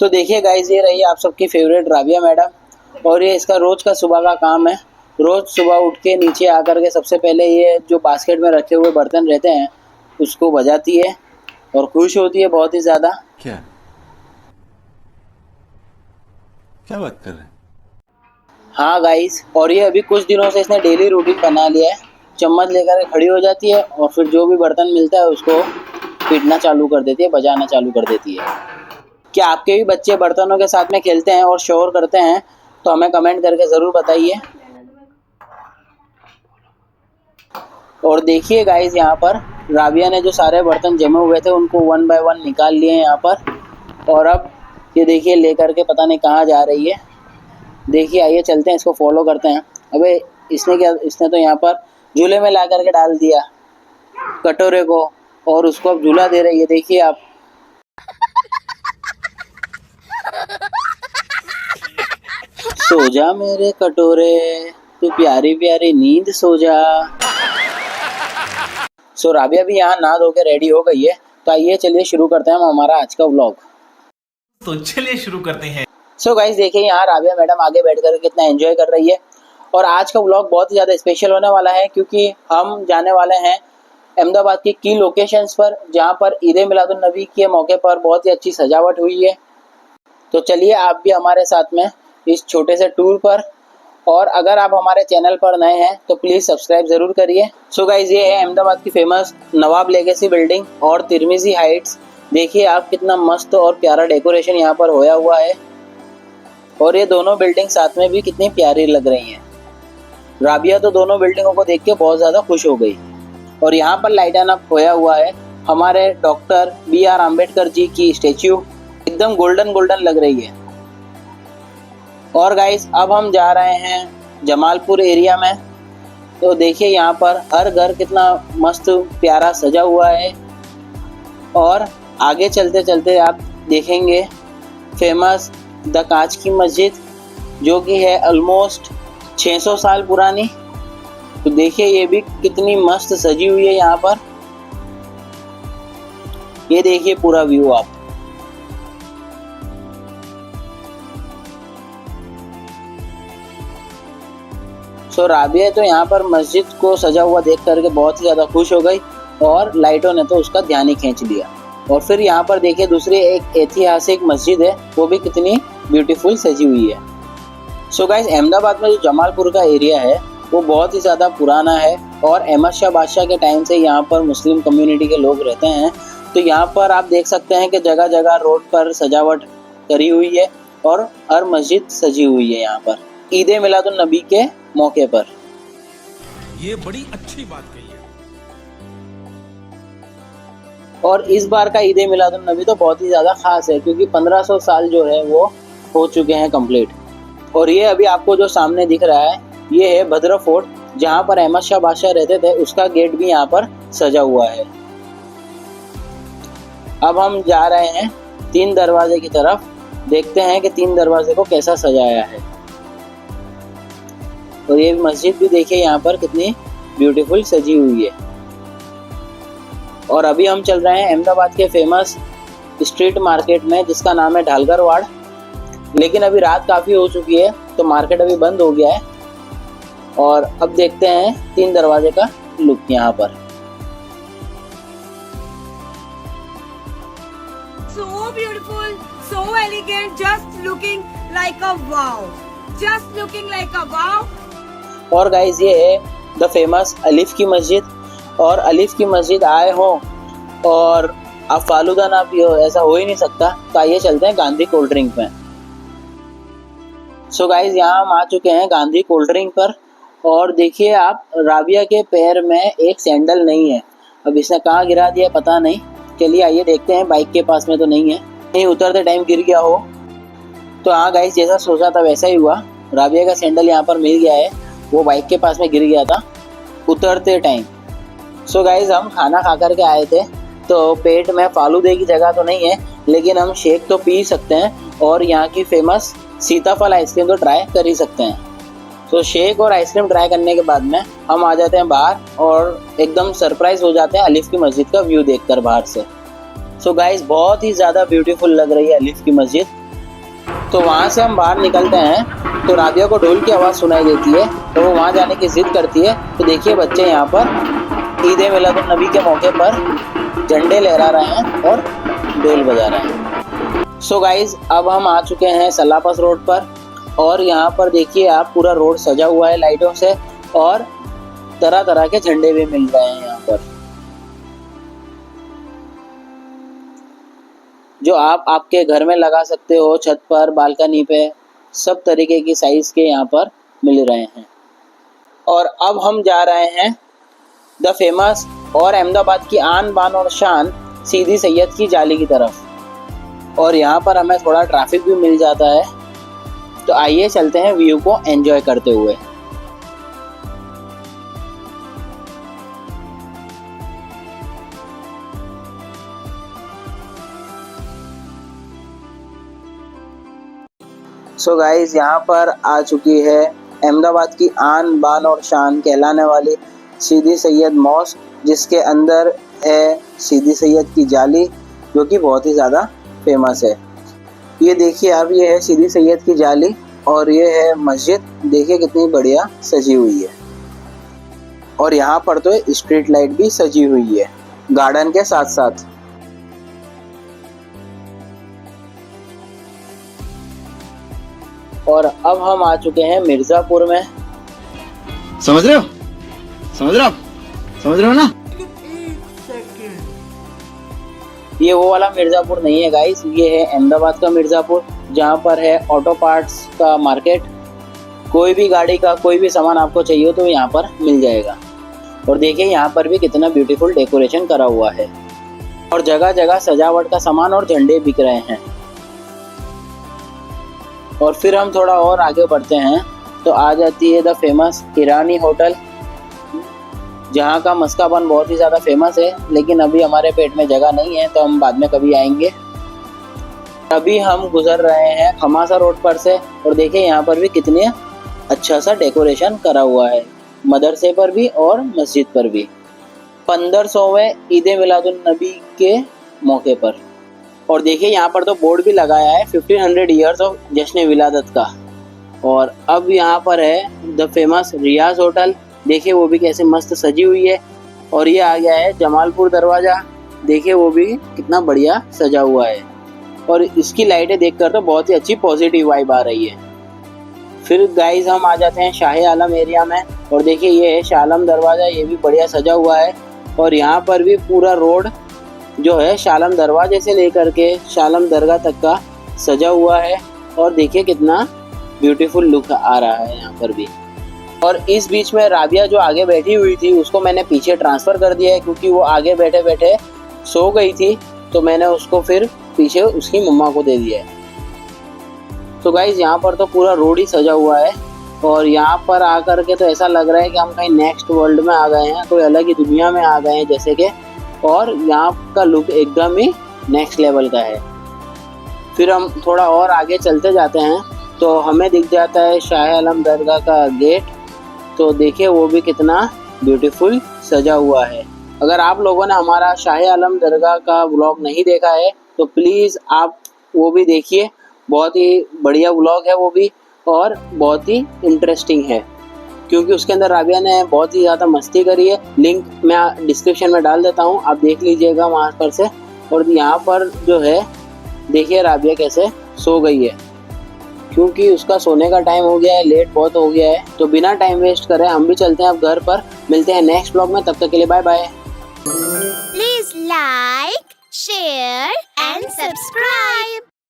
तो देखिए गाइस, ये रही आप सबकी फेवरेट राबिया मैडम, और ये इसका रोज का सुबह का काम है। रोज सुबह उठ के नीचे आकर के सबसे पहले ये जो बास्केट में रखे हुए बर्तन रहते हैं उसको बजाती है और खुश होती है बहुत ही ज़्यादा। क्या बात कर रहे हैं? हाँ गाइस, और ये अभी कुछ दिनों से इसने डेली रूटीन बना लिया है। चम्मच लेकर खड़ी हो जाती है और फिर जो भी बर्तन मिलता है उसको पीटना चालू कर देती है, बजाना चालू कर देती है। क्या आपके भी बच्चे बर्तनों के साथ में खेलते हैं और शोर करते हैं? तो हमें कमेंट करके ज़रूर बताइए। और देखिए गाइस, यहाँ पर राबिया ने जो सारे बर्तन जमे हुए थे उनको 1 बाय 1 निकाल लिए यहाँ पर, और अब ये देखिए लेकर के पता नहीं कहाँ जा रही है। देखिए आइए चलते हैं, इसको फॉलो करते हैं। अबे इसने तो यहाँ पर झूले में ला करके डाल दिया कटोरे को, और उसको अब झूला दे रही है। देखिए आप। सो जा मेरे कटोरे, तू प्यारी प्यारी नींद सो जा। सो राबिया भी यहाँ नहा धो के रेडी हो गई है। तो आइए चलिए शुरू करते हैं हम हमारा आज का व्लॉग। तो चलिए शुरू करते हैं। सो गाइस, देखिए यहाँ राबिया मैडम आगे बैठ कर कितना एंजॉय कर रही है। और आज का व्लॉग बहुत ही ज़्यादा स्पेशल होने वाला है, क्योंकि हम जाने वाले हैं अहमदाबाद की की लोकेशंस पर, जहाँ पर ईद ए मिलादुन नबी के मौके पर बहुत ही अच्छी सजावट हुई है। तो चलिए आप भी हमारे साथ में इस छोटे से टूर पर। और अगर आप हमारे चैनल पर नए हैं तो प्लीज़ सब्सक्राइब ज़रूर करिए। सो गाइस, ये है अहमदाबाद की फेमस नवाब लेगेसी बिल्डिंग और तिरमिजी हाइट्स। देखिए आप कितना मस्त और प्यारा डेकोरेशन यहाँ पर होया हुआ है, और ये दोनों बिल्डिंग साथ में भी कितनी प्यारी लग रही हैं। राबिया तो दोनों बिल्डिंगों को देख के बहुत ज़्यादा खुश हो गई। और यहाँ पर लाइटन अप होया हुआ है हमारे डॉक्टर BR अम्बेडकर जी की स्टेच्यू, एकदम गोल्डन गोल्डन लग रही है। और गाइस, अब हम जा रहे हैं जमालपुर एरिया में। तो देखिए यहाँ पर हर घर कितना मस्त प्यारा सजा हुआ है। और आगे चलते चलते आप देखेंगे फेमस द कांच की मस्जिद, जो कि है ऑलमोस्ट 600 साल पुरानी। तो देखिए ये भी कितनी मस्त सजी हुई है यहाँ पर। ये देखिए पूरा व्यू आप। सो राबिया तो यहाँ पर मस्जिद को सजा हुआ देख करके बहुत ही ज़्यादा खुश हो गई, और लाइटों ने तो उसका ध्यान ही खींच लिया। और फिर यहाँ पर देखिए दूसरी एक ऐतिहासिक मस्जिद है, वो भी कितनी ब्यूटीफुल सजी हुई है। सो गाइस, अहमदाबाद में जो जमालपुर का एरिया है वो बहुत ही ज़्यादा पुराना है, और अहमद शाह बादशाह के टाइम से यहाँ पर मुस्लिम कम्युनिटी के लोग रहते हैं। तो यहाँ पर आप देख सकते हैं कि जगह जगह रोड पर सजावट करी हुई है, और हर मस्जिद सजी हुई है यहाँ पर ईद ए मिलादुन नबी के मौके पर। ये बड़ी अच्छी बात कही है। और इस बार का ईद ए मिलादुन नबी तो बहुत ही ज़्यादा ख़ास है, क्योंकि 1500 साल जो है वो हो चुके हैं कंप्लीट। और ये अभी आपको जो सामने दिख रहा है ये है भद्र फोर्ट, जहाँ पर अहमद शाह बादशाह रहते थे। उसका गेट भी यहाँ पर सजा हुआ है। अब हम जा रहे हैं 3 दरवाजे की तरफ, देखते हैं कि 3 दरवाजे को कैसा सजाया है। और ये मस्जिद भी देखिए यहाँ पर कितनी ब्यूटीफुल सजी हुई है। और अभी हम चल रहे हैं अहमदाबाद के फेमस स्ट्रीट मार्केट में, जिसका नाम है ढालगरवाड़। लेकिन अभी रात काफ़ी हो चुकी है तो मार्केट अभी बंद हो गया है। और अब देखते हैं 3 दरवाजे का लुक यहाँ पर। So beautiful, so elegant, just looking like a wow. Just looking like a wow. और गाइस, ये है द फेमस अलिफ की मस्जिद। और अलिफ की मस्जिद आए हो और आप फालूदा ना पियो, ऐसा हो ही नहीं सकता। तो आइए चलते हैं गांधी कोल्ड ड्रिंक में। सो गाइस, यहाँ हम आ चुके हैं गांधी कोल्ड ड्रिंक पर। और देखिए आप, राबिया के पैर में एक सैंडल नहीं है। अब इसने कहाँ गिरा दिया पता नहीं। चलिए आइए देखते हैं, बाइक के पास में तो नहीं है, कहीं उतरते टाइम गिर गया हो। तो हाँ गाइस, जैसा सोचा था वैसा ही हुआ। राबिया का सैंडल यहाँ पर मिल गया है, वो बाइक के पास में गिर गया था उतरते टाइम। सो गाइस, हम खाना खा कर के आए थे, तो पेट में फालूदे की जगह तो नहीं है, लेकिन हम शेक तो पी सकते हैं। और यहाँ की फेमस सीताफल आइसक्रीम तो ट्राई कर ही सकते हैं। तो शेक और आइसक्रीम ट्राई करने के बाद में हम आ जाते हैं बाहर, और एकदम सरप्राइज हो जाते हैं अलिफ की मस्जिद का व्यू देखकर बाहर से। सो गाइस, बहुत ही ज़्यादा ब्यूटीफुल लग रही है अलिफ की मस्जिद। तो वहाँ से हम बाहर निकलते हैं तो राबिया को ढोल की आवाज़ सुनाई देती है, तो वो वहाँ जाने की जिद करती है। तो देखिए बच्चे यहाँ पर ईद मिलादुन नबी के मौके पर झंडे लहरा रहे हैं और ढोल बजा रहे हैं। सो गाइज, अब हम आ चुके हैं सलापास रोड पर और यहाँ पर देखिए आप पूरा रोड सजा हुआ है लाइटों से और तरह तरह के झंडे भी मिल रहे हैं यहाँ पर, जो आप आपके घर में लगा सकते हो, छत पर, बालकनी पे, सब तरीके की साइज के यहाँ पर मिल रहे हैं। और अब हम जा रहे हैं द फेमस और अहमदाबाद की आन बान और शान सीदी सैयद की जाली की तरफ। और यहाँ पर हमें थोड़ा ट्रैफिक भी मिल जाता है, तो आइए चलते हैं व्यू को एंजॉय करते हुए। सो गाइस, यहाँ पर आ चुकी है अहमदाबाद की आन बान और शान कहलाने वाली सीदी सैयद मॉस्क, जिसके अंदर है सीदी सैयद की जाली, जो कि बहुत ही ज़्यादा फेमस है। ये देखिए आप, ये है सीदी सैयद की जाली और ये है मस्जिद। देखिए कितनी बढ़िया सजी हुई है। और यहाँ पर तो स्ट्रीट लाइट भी सजी हुई है गार्डन के साथ साथ। और अब हम आ चुके हैं मिर्ज़ापुर में। समझ रहे हो? समझ रहे हो? समझ रहे हो ना? ये वो वाला मिर्ज़ापुर नहीं है गाइस, ये है अहमदाबाद का मिर्ज़ापुर, जहाँ पर है ऑटो पार्ट्स का मार्केट। कोई भी गाड़ी का कोई भी सामान आपको चाहिए तो यहाँ पर मिल जाएगा। और देखिए यहाँ पर भी कितना ब्यूटीफुल डेकोरेशन करा हुआ है और जगह जगह सजावट का सामान और झंडे बिक रहे हैं। और फिर हम थोड़ा और आगे बढ़ते हैं तो आ जाती है द फेमस ईरानी होटल, जहाँ का मस्का बन बहुत ही ज़्यादा फेमस है, लेकिन अभी हमारे पेट में जगह नहीं है तो हम बाद में कभी आएंगे। अभी हम गुजर रहे हैं खमासा रोड पर से और देखिए यहाँ पर भी कितने अच्छा सा डेकोरेशन करा हुआ है, मदरसे पर भी और मस्जिद पर भी, 1500वें ईद मिलादुन नबी के मौके पर। और देखिए यहाँ पर तो बोर्ड भी लगाया है 1500 ईयर्स ऑफ जश्न विलादत का। और अब यहाँ पर है द फेमस रियाज होटल, देखिए वो भी कैसे मस्त सजी हुई है। और ये आ गया है जमालपुर दरवाज़ा, देखिए वो भी कितना बढ़िया सजा हुआ है और इसकी लाइटें देखकर तो बहुत ही अच्छी पॉजिटिव वाइब आ रही है। फिर गाइस हम आ जाते हैं शाह आलम एरिया में और देखिए ये है शाह आलम दरवाज़ा, ये भी बढ़िया सजा हुआ है। और यहाँ पर भी पूरा रोड जो है शाह आलम दरवाजे से लेकर के शाह आलम दरगाह तक का सजा हुआ है और देखिए कितना ब्यूटीफुल लुक आ रहा है यहाँ पर भी। और इस बीच में राबिया जो आगे बैठी हुई थी उसको मैंने पीछे ट्रांसफ़र कर दिया है, क्योंकि वो आगे बैठे बैठे सो गई थी, तो मैंने उसको फिर पीछे उसकी मम्मा को दे दिया है। तो गाइज़ यहाँ पर तो पूरा रोड ही सजा हुआ है और यहाँ पर आकर के तो ऐसा लग रहा है कि हम कहीं नेक्स्ट वर्ल्ड में आ गए हैं, कोई अलग ही दुनिया में आ गए हैं जैसे कि। और यहाँ का लुक एकदम ही नेक्स्ट लेवल का है। फिर हम थोड़ा और आगे चलते जाते हैं तो हमें दिख जाता है शाह आलम दरगाह का गेट, तो देखिए वो भी कितना ब्यूटीफुल सजा हुआ है। अगर आप लोगों ने हमारा शाह आलम दरगाह का व्लॉग नहीं देखा है तो प्लीज़ आप वो भी देखिए, बहुत ही बढ़िया व्लॉग है वो भी और बहुत ही इंटरेस्टिंग है, क्योंकि उसके अंदर राबिया ने बहुत ही ज़्यादा मस्ती करी है। लिंक मैं डिस्क्रिप्शन में डाल देता हूँ, आप देख लीजिएगा वहाँ पर से। और यहाँ पर जो है देखिए राबिया कैसे सो गई है, क्योंकि उसका सोने का टाइम हो गया है, लेट बहुत हो गया है। तो बिना टाइम वेस्ट करे हम भी चलते हैं अब घर पर। मिलते हैं नेक्स्ट ब्लॉग में, तब तक के लिए bye bye. Please like, share and subscribe.